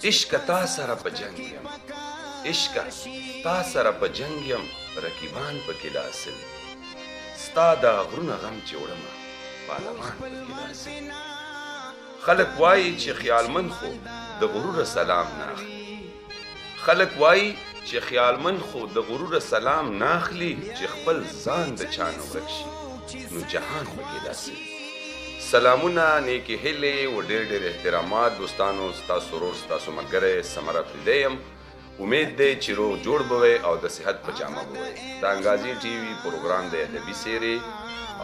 عشق تا سره په جنگ یم عشق تا سره په جنگ یم رقیبان پکې داسل ستا د غرونه غم چې وړمه پارلمان پکې داسل خلک وایي چې خیالمند خو د غرور سلام ناخلي خلک وایي چې خیالمند خو د غرور سلام ناخلي چې خپل ځان د چا نه ورک شي نو جهان پکې داسل سلامونه نیکی هیلې و ډېر ډېر احترامات دوستانو ستاسو ورور ستاسو ملګری ثمره فریدی یم امید دی چې روغ جوړ به وئ او د صحت په جامه به وئ د انګازي ټي وي پروګرام د ادبي سیرې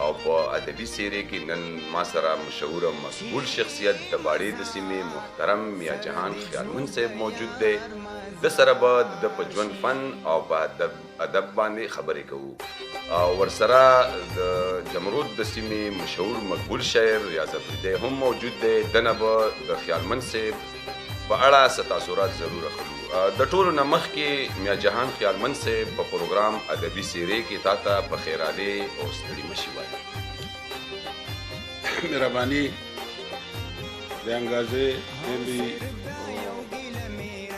او په ادبي سیرې کې نن ما سره مشهور او مقبول شخصیت د باړې د سیمې محترم میا جهان خیالمند صاحب موجود دی د سره به د په ژوند فن او په ادب باندې خبرې کوو او ورسره د جمرود د سیمې مشهور مقبول شاعر ریاض فریدی هم موجود دی دنه به د خیالمند صاحب په اړه څه تاثرات ضرور اخلو د ټولو نه مخکې میا جهان خیالمند صاحب په پروګرام ادبي سیرې کې تا ته په خیرالې او ستړي مه شي وایي مهرباني د انګازې ټیلي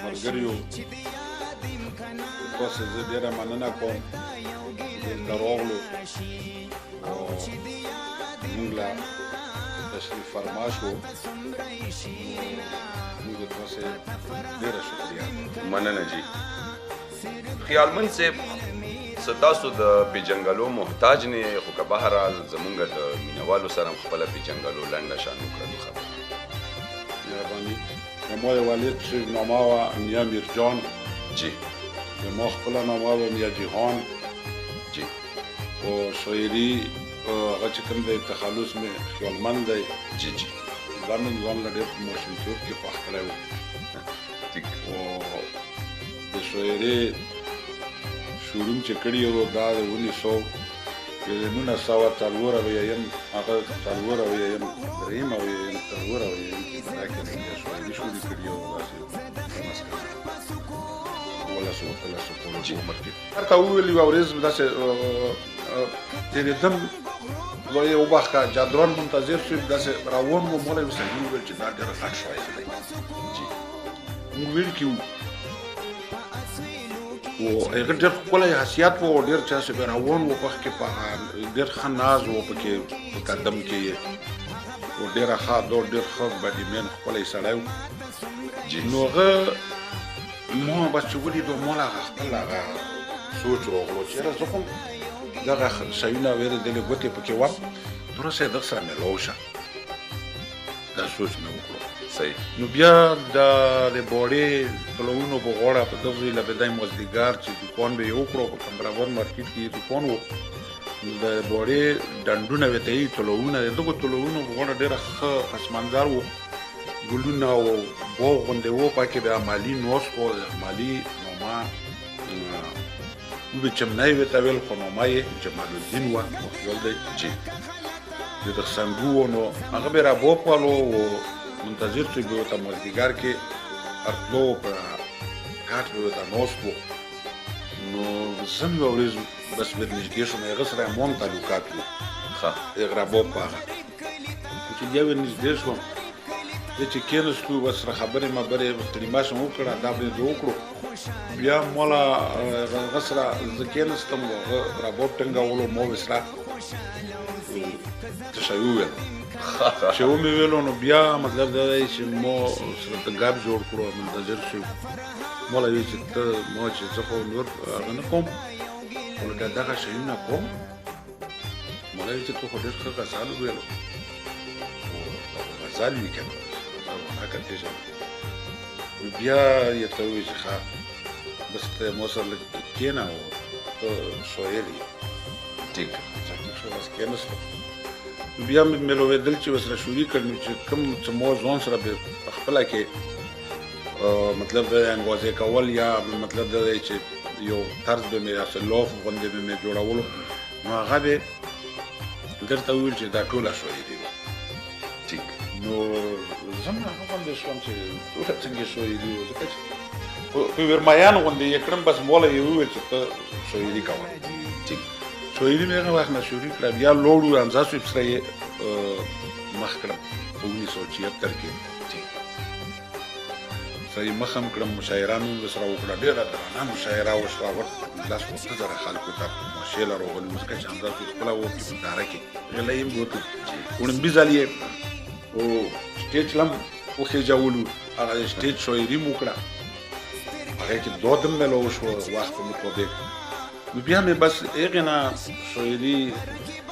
ملګریو تاسو زه ډېره مننه کوم دلته راغلو او موږ له تشریف فرما شو موږ تاسو ډېره شکریه مننه جی خیالمند صاحب ستاسو د پیجنګلو محتاج نه خو که بهرحال زمونږ د مینوالو سره هم خپله پیجنګلو لنډه شان وکړلو خبره مهرباني زما د والد صاحب نامه وه میا میرجان جی زما خپله نامه وه میا جهان جی او شاعري هغه چې کوم دی تخلص مې خیالمند دی جی جی دا مې ځان له ډېر په ماشومتوب کې خوښ کړی و او د شاعري شروع چې کړي وو دا د 1940 هغه 40 درېیمه ویم 40 دا کې شاعري شروع کړي وو داسې هر ته وویل یوه ورځ داسې تېرېدم یو وخت جادران منتظر شو داسې روان وم مولوي صاحب وویل چې دا ډېره غټ شاعر دی موږ ویل کې وو او هغه ډېر ښکلی حیثیت و او ډېر چا چې به روان و په کې ډېر ښه ناز و پکې په قدم کې یې او ډېره ښه دور ډېر ښه بدیمین ښکلی سړی و نو هغه ما بس چې ولیدو ما له هغه خپل هغه سوچ راغلو چې یاره زه خو دغه شیونه اورېدلې ګوتې پکې وم تر اوسه یې دغه سره میلاو شه دا سوچ مې وکړو صحیح نو بیا د باړې تلوونو په غاړه په دغه ځای له بدای مازدیګر چې دوکان به یې وکړو په کمراباد مارکیټ کې دوکان و د باړې ډنډونه ورته یې تلوونه د دغو تلوونو په غاړه ډېره ښه پس منظر و ګلونه او باغ غوندې و پکې بیا مالي نوس و مالي نامه وبې چمنی ورته ویل خو نامه یې جمال الدین وه خیال دی چې د دغه سنګو و نو هغه به یې رابوپلو و منتظر چې به ورته مازدیګر کې ارتلو په کاټ به ورته ناست و نو زه مې یوه ورځ بس ورنږدې شوم هغه سره یې مون تعلقات وو ښه هغه رابوب په هغه چې بیا ورنږدې شوم زه چې کېناستو بس سره خبرې مبرې تړیماش مې وکړه دا به یې وکړو بیا مولا هغه سره زه کېناستم هغه رابوب ټینګولو ما به سره څه شی وویل چې ومې ویلو نو بیا مطلب دا دی چې ما سره ته ګپ جوړ کړو منتظر شو ما له ویل چې ته ما چې زه خو نور هغه نه کوم خو لکه دغه شیونه کوم ما له ویل چې ته خو ډېر ښه غزل وویلو غزل وي که نه هغه پېژنم نو بیا یې ته وویل چې ښه بس ته ما سره لږ کښېنه او ته شاعر یې ټیک ټیک شو بس کېناستم بیا مې میلوېدل چې ورسره شوري کړ نو چې کوم څه مو ځان سره به په خپله کې مطلب د انګازې کول یا مطلب دا دی چې یو طرز به مې داسې لوف غوندې به مې جوړولو نو هغه به درته وویل چې دا ټوله شاعري ده ټیک نو زه هم هغه غوندې شوم چې ټوله څنګه شاعري وه ځکه چې په ویرمایان غوندې یې کړم بس موله یې وویل چې ته شاعري کوه ټیک شاعري مې هغه وخت نه شروع کړه بیا لوړ و حمزه صاحب سره یې مخ کړم په 1976 کې ورسره یې مخ هم کړم مشاعره مې ورسره وکړه ډېره درنه مشاعره وشوه ورته لاس اوته زره خلکو ته مشې له راغلي اوس که چې همدا څوک خپله وکړي په داره کې غلی یم بوتو وړومبي ځل یې سټیج له هم وخېجولو هغه د سټیج شاعري مو وکړه هغې کې دود هم میله وشوه وخت په مطابق نو بیا مې بس هغې نه شاعري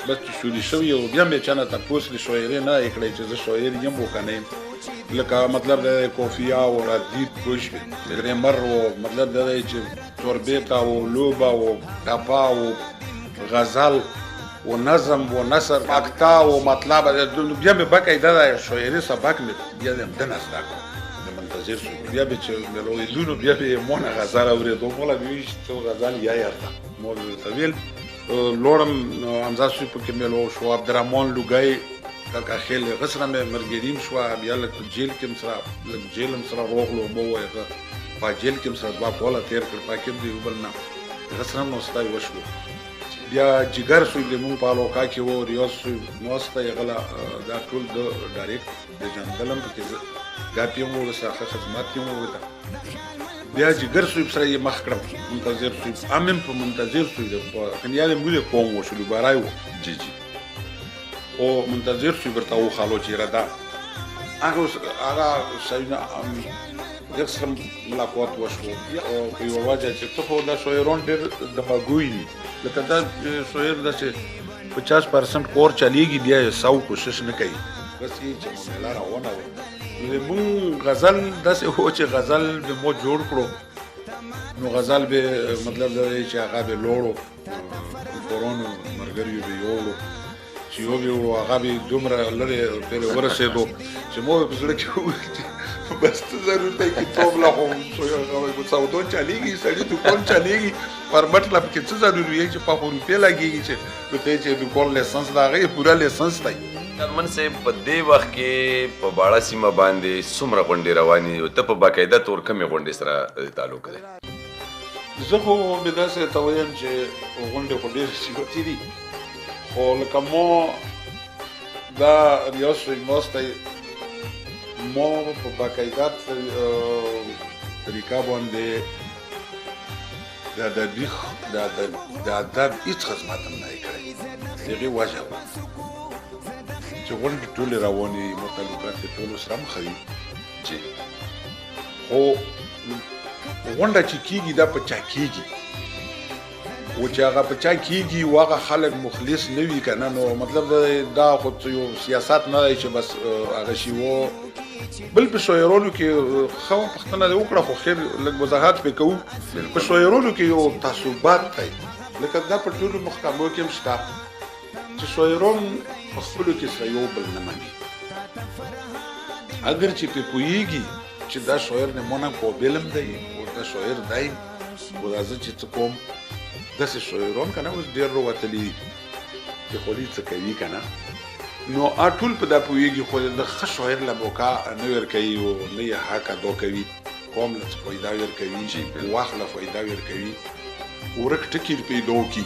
بس چې شوري شوي او بیا مې چا نه تپوس د شاعري نه یې کړی چې زه شاعر یم و که نه یم لکه مطلب دا دی کوفیه او ردیف پوه شوې ګریمر و مطلب دا دی چې توربیته و لوبه و ټپه و غزل و نظم و نثر اکتا و مطلب بیا مې باقاعده دا شاعري سبق مې بیا د همدنه زده کړو د منتظر شو بیا به چې مې راویدونو بیا به یې مونه غزل اورېدو موله مې ویل چې څه غزل یا یرته مو ورته ویل لوړم همدا سوی پکې مې لوړ شو عبدالرحمن لوګی کاکا خیل هغه سره مې ملګري هم شوه بیا لږ په جیل کې هم سره لږ جیل هم سره روغلو مو ووایه په جیل کې هم سره دوه کاله تېر کړ پاکې هم د یو بل نه هغه سره هم نوستی وشو بیا جګر سوی د مونږ په الوکا کې و ریاض سوی نوستی هغه دا ټول د ډایرکټ پېژندل هم پکې ګاپي هم ورسره ښه خدمات یې هم ورته بیا جګر سوی سره یې مخ کړم منتظر سوی هم په منتظر سوی کنیال مو د قوم و شلو بارای و جی جی او منتظر سوی ورته وخالو چې راده هغه شیونه دغه سره ملاقات وشو او په یوه وجه چې ته خو دا شاعران ډېر دماغوي دي لکه دا شاعر داسې 50% کور چلیږي بیا یې 100 کوشش نه کوي بس یې چې معامله روانه وه زمونږ غزل داسې و چې غزل به مو جوړ کړو نو غزل به مطلب دا دی چې هغه به لوړو کورونو ملګریو به یوړو چې یو به وړو هغه به دومره لرې پرې ورسېدو چې مو به په زړه کې وویل بس ته ضرور دی کتاب لا خو سودون چلیږي سړي دوکان چلیږي پر مطلب کې څه ضرور وي چې په روپۍ لګېږي چې ته چې دوکان لیسنس د هغې پوره لیسنس دی من صاحب په دې وخت کې په باړه سیمه باندې څومره غونډې روانې او ته په باقاعده طور کمې غونډې سره تعلق دی زه خو مې داسې ته وایم چې غونډې خو ډېرې صفتي دي خو لکه مو دا ریاض سوی ناستی مو په باقاعده طریقه باندې د ادب هېڅ خدمت هم نه یې کړی د هغې وجه وه چې غونډې ټولې روانې وي متعلقات یې ټولو سره هم ښه وي جی خو غونډه چې کېږي دا په چا کېږي و چې هغه په چا کېږي و هغه خلک مخلص نه وي که نه نو مطلب دا خو یو سیاست نه دی چې بس هغه شي و بل په شاعرانو کې ښه پوښتنه دې وکړه خو خیر لږ وضاحت پرې کوو په شاعرانو کې یو تعصبات دی لکه دا په ټولو محکمو کې هم شته چې شاعران په خپلو کې سره یو بل نه مني اگر چې پرې پوهېږي چې دا شاعر نه مونږ قابل هم دی او دا شاعر دی او دا زه چې څه کوم داسې شاعران که نه اوس ډېر راوتلي دي چې خولي څه کوي که نه نو ټول په دا پوهېږي خو د ښه شاعر له موقع نه ورکوي او نه یې حق ادا کوي قوم له څه فایده ورکوي وخت له فایده ورکوي ورک ټکي پیدا وکړي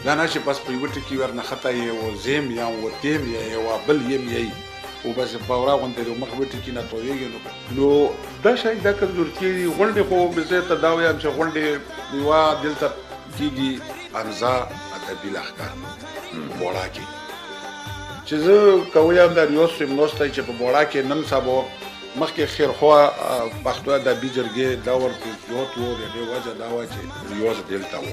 دا نه چې بس په یوه ټکي ورنښته یې و زیم یا و تیم یا یوه بل یم یی او بس په ورا غوندې د مخ به ټکي نه تویږي نو دا شاید دا کمزورتي دي غونډې خو زه ته دا وایم چې غونډې یوه دلته کېږي انزا ادبي لښکر بوړا کې چې زه که ویم دا ریاض صاحب ناستی چې په بوړا کې نن سبا مخکې خیرخوا پښتو ادبي جرګې دا ورته زیات و د دې وجه دا وه چې ریاض دلته و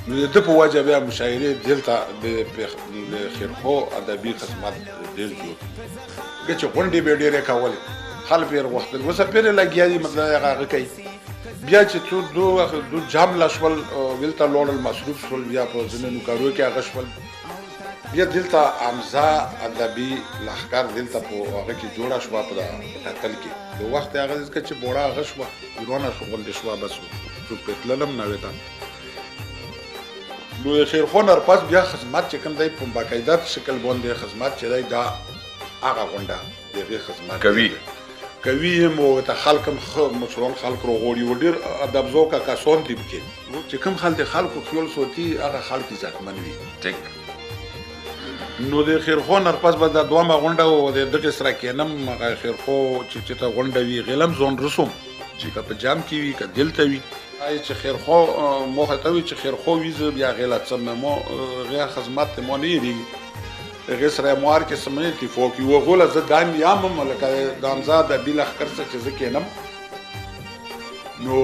نو د ده په وجه بیا مشاعرې دلته د خیرخوا ادبي خدمت ډېر زیات که چې غونډې به یې ډېرې کولې خلک یې غوښتل اوس پرې لګیا دي مطلب هغه کوي بیا چې څو دو جام لا شول دلته لاړل مصروف شول بیا په ځینو نوکرو کې هغه شول بیا دلته امزا ادبي لښکر دلته په هغه کې جوړه شوه په ټاکل کې د وخت هغه ځکه چې بوړه هغه شوه ایرانه غونډې شوه بس څوک پرې تلل هم نه وې نو د خیرخوا نه پس بیا خدمت چې کوم دی په باقاعده شکل باندې خدمت چې دی دا هغه غونډه د هغې خدمت کوي هم او ته خلک هم ښه مشران خلک راغواړي و ډېر ادب ذوقه کسان دي پکې چې کوم خلک خلکو خیال ساتي هغه خلک عزتمن وي نو د خیرخو نه پس به دا دوامه غونډه و د دغه سره کېنم هغه خیرخو چې ته غونډه وي غلم زون رسوم چې که په جام کې وي که دلته وي چې خیرخو موخه ته وي چې خیرخو وي زه بیا غیله څم مو غیا خدمت مو نه یېرېږي هغې سره یې موار کې څه اتفاق وي وغوله زه دایم یامم لکه د امزاد د بي لښکر څخه چې زه کېنم نو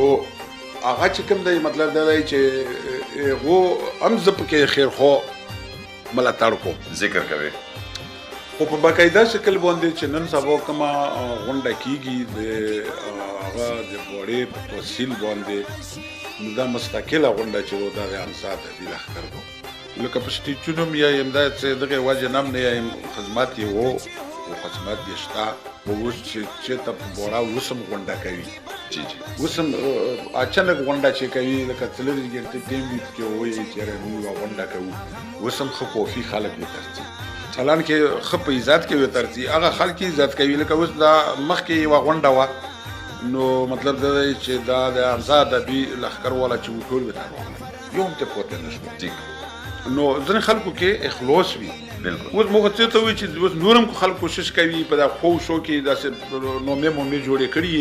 هغه چې کوم دی مطلب دا دی چې هغو هم زه پکې خیرخو ملاتړ کوم ذکر کوي خو په باقاعده شکل باندې چې نن سبا کومه غونډه کېږي د هغه د بوړې په توسیل باندې نو دا مستقله غونډه چې و دا د امزاد د بي لښکر و لکه په سټیچونو م یایم دا چې دغې وجې نه م نه یایم خدمت یې و او خدمت یې شته خو اوس چې چېرته په بوړه اوس هم غونډه کوي جی جی اوس هم اچانک غونډه چې کوي لکه څلورې ګرتې ټیم وي پکې وایي چې یاره موږ یوه غونډه کوو اوس هم ښه کوفي خلک وترځي چلان کې ښه په عزت کې وترځي هغه خلک عزت کوي لکه اوس دا مخکې یوه غونډه وه نو مطلب دا دی چې دا د امزاد د بي لښکر والا چې و ټول وترځي یو هم ته پوته نه شو ټیک نو ځینې خلکو کې اخلاص وي بالکل اوس موږ څه ته وایي چې اوس نور هم خلک کوشش کوي په دا خو شو کې داسې نومې مومې جوړې کړي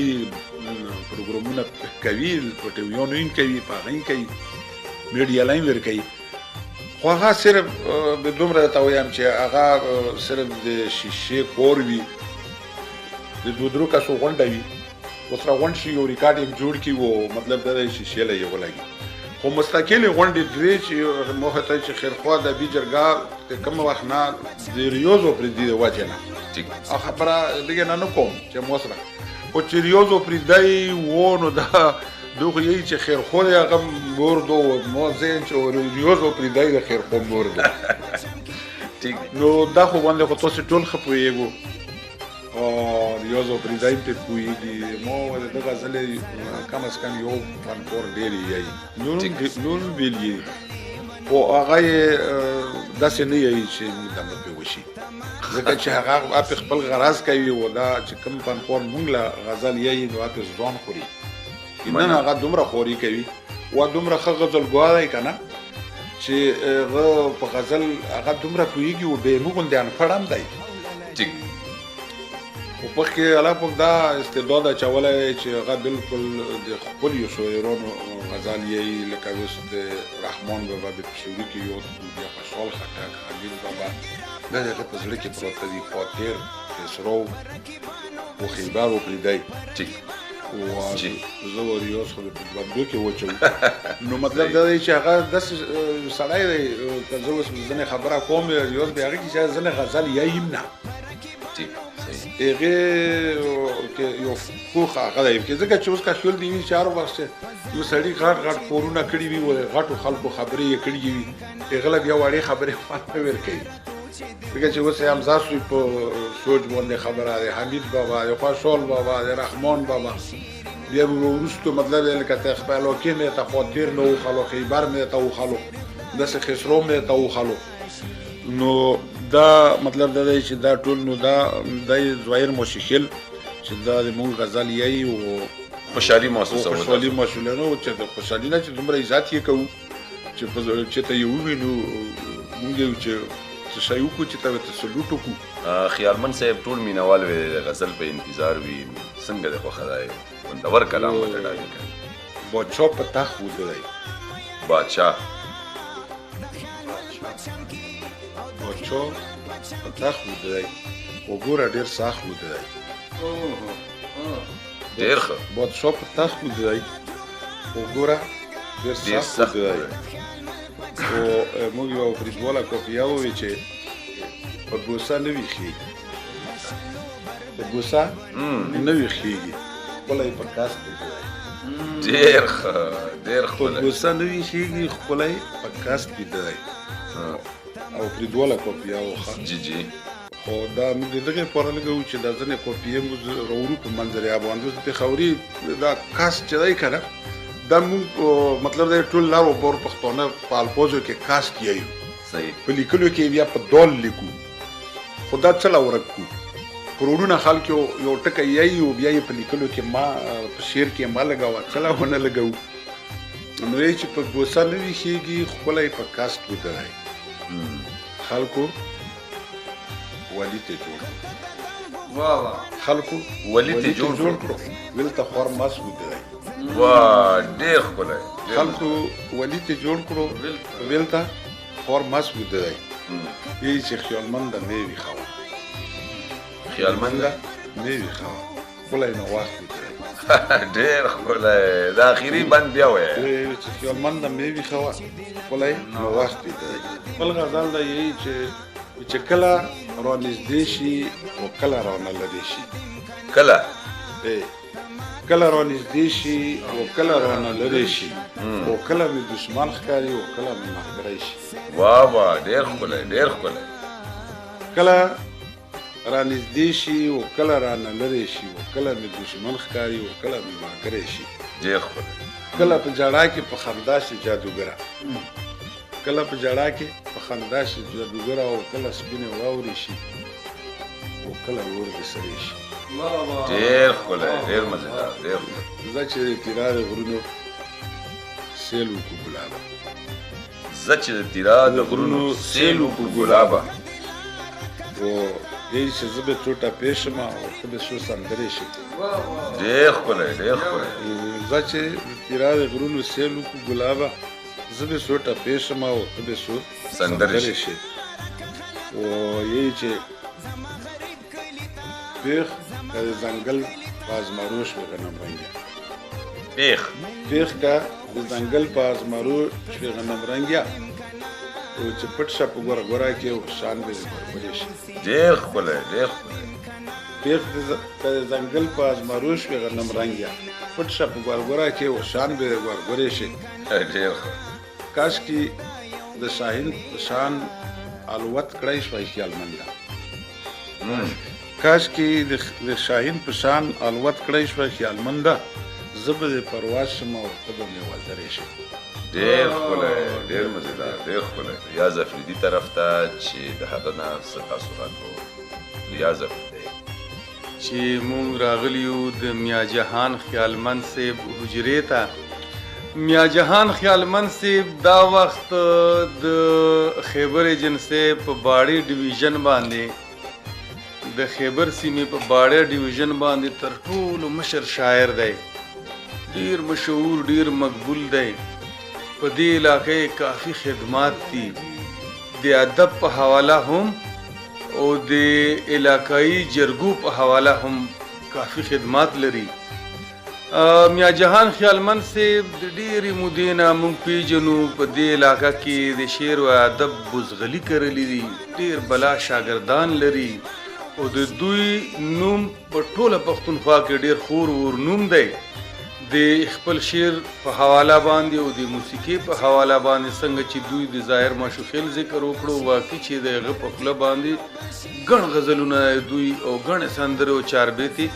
پروګرامونه کوي په ټلویزیون یې کوي په هغه یې کوي میډیا لاین ور کوي خو هغه صرف د دومره درته وایم چې هغه صرف د شیشې کور وي د دوه درو کسو غونډه وي اوس را غونډ شي یو ریکارډ یې جوړ کړي و مطلب دا دی شیشې له یې ولګي خو مستقلې غونډې درې چې موخه ته چې خیرخوا د بي جرګه د کوم وخت نه د ریوزو پرېږدي د وجې نه ټیک او خبره دغې نه کوم چې مو سره خو چې ریوزو پرېږدی و نو دا دوی خو یایي چې خیرخوا دی هغه مور دو مو زه چې ریوزو پرېږدی د خیرخوا مور دو ټیک نو دا خو باندې خو تاسې ټول ښه پوهېږو ریاضو پرېدای پرې پوهېږي مو د غزلې کم از کم یو فنکور ډېر یې یایي نور هم بېل یې خو هغه یې داسې نه یایي چې موږ دمه پرې وشي ځکه چې هغه اپې خپل غرض کوي و دا چې کوم فنکور موږ له غزل یایي نو اپې ځوان خوري نن هغه دومره خوري کوي و دومره ښه غزلګوی دی که نه چې هغه په غزل هغه دومره پوهېږي و بې موږ غوندې انپړ هم دی ټیک خو پخکې الله پاک دا استعداد اچولی دی چې هغه بالکل د خپلو شاعرانو غزل یایي لکه اوس د رحمان بابا د پشوري کې یو بیا خوشحال خټک خلیل بابا دا د هغه په زړه کې پروته دي فاتر خسرو و خیبر و پرېدی ټیک زه و ریاض خو په بندو کې وچوي نو مطلب دا دی چې هغه داسې سړی دی که زه اوس ځینې خبره کوم ریاض بیا هغې کې چې ځینې غزل یایم نه ټیک هغې کې یو پوخ هغه دی ځکه چې اوس که خیال دی وي چې هر وخت یو سړي غټ غټ کورونه کړي وي و غټو خلکو خبرې یې کړي وي هغه له بیا وړې خبرې خوند نه ورکوي ځکه چې اوس یې امزاد سوی په سوچ باندې خبره دی حمید بابا د خوشحال بابا د رحمان بابا بیا به وروستو مطلب یې لکه ته خپلواکي مې ته خاطر نه وخلو خیبر مې ته وخلو داسې خسرو مې ته وخلو نو دا مطلب دا دی چې دا ټول نو دا ظاهر موشکل چې دا د موږ غزل یایي و خوشحالي محسوسوو خوشحالي محسوسوو چې د خوشحالي نه چې دومره عزت یې کوو چې چېرته یې ووینو موږ یو چې شی وکړو چې ته ورته سلوټ وکړو خیالمن صاحب ټول مینوال وی د غزل په انتظار وي څنګه د خوښه دی خوندور کلام ورته ډالۍ کوي بادشاه په تخت ودرئ بادشاه په تخت ودرئ وګوره ډېر سخت ودرئ ډېر ښه بادشاه په تخت ودرئ وګوره ډېر سخت ودرئ خو موږ یوه فریدواله کاپیه ووایي چې په ګوسه نه ویښېږي په ګوسه نه ویښېږي خپله یې په کاست ودرئ ډېر ښه ډېر ښکلی په ګوسه نه ویښېږي خپله یې په کاست ودرئ او فریدواله کاپیه وخه جی جی خو دا موږ د دغې لپاره لګوو چې دا ځینې کاپیې موږ راوړو په منظر باندې اوس پېښوري دا کاست چې دی که نه دا موږ مطلب دا ټول لر و بر پښتانه په الفاظو کې کاست یایو صحیح په لیکلو کې بیا په دال لیکو خو دا څه لا ورک کړو کروڑونه خلک یو ټکی یایي او بیا یې په لیکلو کې ما په شعر کې ما لګوه څه لا ونه لګوو نو یې چې په ګوسه نه ویښېږي خپله یې په کاست ودرئ خلکو والي ته جوړ کړو. واه واه خلکو والي ته جوړ کړو ولته خور ماس ودی. واه ډېر ښکلی خلکو والي ته جوړ کړو ولته خور ماس ودی. یی چې خیالمنده میوي خوا خیالمنده میوي خوا خپله نو وخت ودی. ډېر ښکلی د اخري بند بیا وایه چې خیالمنده میوي خوا خپله نو وخت ودی. بل غزل دا یی چې کله رانږدې شي او کله رانه لرې شي. کله کله رانږدې شي او کله رانه لرې شي او کله مې دشمن ښکاري او کله مې ملګری شي. واه واه ډېر ښکلی ډېر ښکلی کله رانږدې شي او کله رانه لرې شي او کله مې دشمن ښکاري او کله مې ملګری شي. ډېر ښکلی کله په ژړا کې په خندا شي جادوګره. کله په ژړا کې په خندا شي جادوګره او کله سپینې واورې شي او کله اور دې سړې شي. ډېر ښکلی ډېر مزېدار ډېر ښکلی زه چې د تیرار غرونو سیل وکړو ګلابه. زه چې د تیرا د غرونو سیل وکړو ګلابه. او یی چې زه به ټوټه پیشم او ته به څو سندرې شي. ډېر ښکلی ډېر ښکلی زه چې د تیرار غرونو سیل وکړو ګلابه زه به ټوټه پیشم او ته به څو سندرې شي. او یی چې پیخ که د ځنګل په ازمارو شوې غنم رنګیا. پیخ که د ځنګل په ازمارو شوې غنم رنګیا او چې پټ شه په ګوره ګوره کې او شان به دې ګورګورې شي. ډېر ښکلی ډېر ښکلی پیخ که د ځنګل په ازمارو شوې غنم رنګیا پټ شه په ګوره ګوره کې او شان به دې ګورګورې شي. ډېر ښه کاشکې د شاهین په شان الوت کړی شوی خیالمنده. کاشکې د شاهین په شان الوت کړی شوی خیالمنده زه به دې پرواز شم او ته به مې وزرې شي. ډېر ښکلی ډېر مزېدار ډېر ښکلی ریاض افریدي طرف ته چې د هغه نه څه تاثرات وو. ریاض افریدي چې مونږ راغلی یو د میا جهان خیالمند صاحب حجرې ته. میا جهان خیالمند صاحب دا وخت د خیبر ایجنسۍ په باړې ډیویژن باندې د خیبر سیمې په باړې ډیویژن باندې تر ټولو مشر شاعر دی. ډیر مشهور ډیر مقبول دی. په دې علاقې کافي خدمات دي د ادب په حواله هم او د علاقايي جرګو په حواله هم کافي خدمات لري. میا جهان خیالمند صاحب د ډېرې مودې نه موږ پیژنو. په دې علاقه کې د شعر و ادب بزغلي کرلي دي. ډېر بلا شاګردان لري او د دوی نوم په ټوله پښتونخوا کې ډېر خور ور نوم دی. د خپل شعر په حواله باندې او د موسیقي په حواله باندې څنګه چې دوی د ظاهر مشوخیل ذکر وکړو واقعي چې د هغه په خوله باندې ګڼ غزلونه دوی او ګڼې سندرې او چاربیتې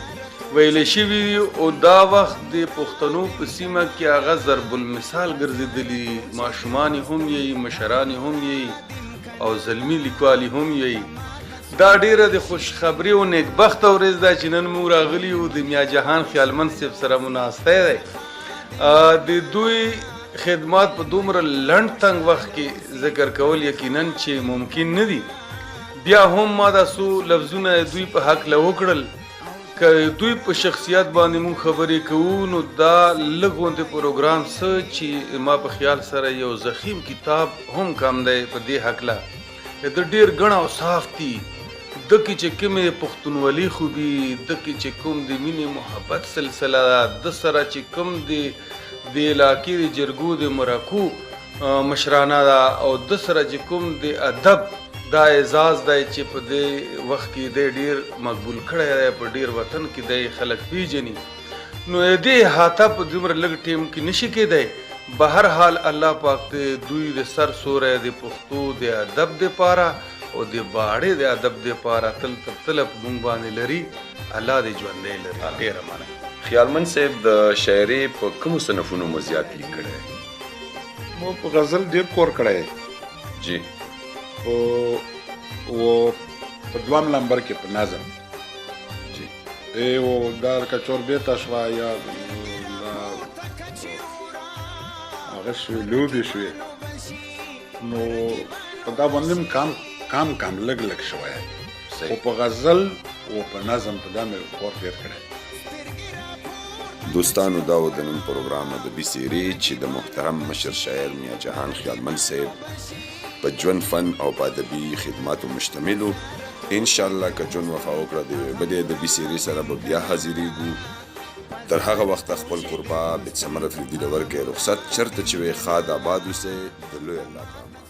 ویلې شوي او دا وخت د پښتنو په سیمه کې هغه ضرب المثال ګرځېدلي. ماشومان هم یې مشران هم یې او زلمي لیکوالي هم یې. دا ډیره د خوشخبری او نیکبخته ورځ ده چې نن موږ راغلي یو د میا جهان خیالمند صاحب سره مناسبه دی. د دوی خدمات په دومره لنډ تنګ وخت کې ذکر کول یقینا چې ممکن نه دي. بیا هم ما دا څو لفظونه دوی په حق له وکړل. که دوی په شخصیت باندې مونږ خبرې کوو نو دا لږ غوندې پروګرام څه چې ما په خیال سره یو ضخیم کتاب هم کم دی په دې هکله. د ډېر ګڼ اوصاف دي. دکې چې کومې پښتونولي خوبي، دکې چې کوم د مینې محبت سلسله ده، د سره چې کوم د علاقې د جرګو د مرکو مشرانه ده او د سره چې کوم د ادب دا اعزاز دی چې په دې وخت کې دی ډېر مقبول کړی دی. په ډېر وطن کې دی خلک پیژني. نو دې احاطه په دومره لږ ټیم کې نشي کېدی. بهر حال الله پاک د دوی د سر سوری د پښتو د ادب دپاره او د باړې د ادب دپاره تل تر تله په مونږ باندې لري. الله دې ژوندی لري. ډېره مننه. خیالمند صاحب د شاعرۍ په کومو صنفونو مو زیات لیک کړی؟ مو په غزل ډېر کور کړی جی او په دوام نمبر کې په نظم جی او دا کچوربیته شوه یا هغه شوې لوبې شوې نو په دا باندې کام لږ شوی خو په غزل او په نظم په دا مې کور ډېر کړی. دوستانو دا و د نن پروګرام د بي سیري چې د محترم مشر شاعر میا جهان خیالمند صاحب په ژوند فن او په ادبي خدماتو مشتمل و. انشاءالله که ژوند وفا وکړه د یوې بلې ادبي سیري سره به بیا حاضرېږو. تر هغه وخته خپل کوربه بېڅمره فریدي له ورکې رخصت چېرته چې وې ښاد آباد اوسئ د لوی الله په امان.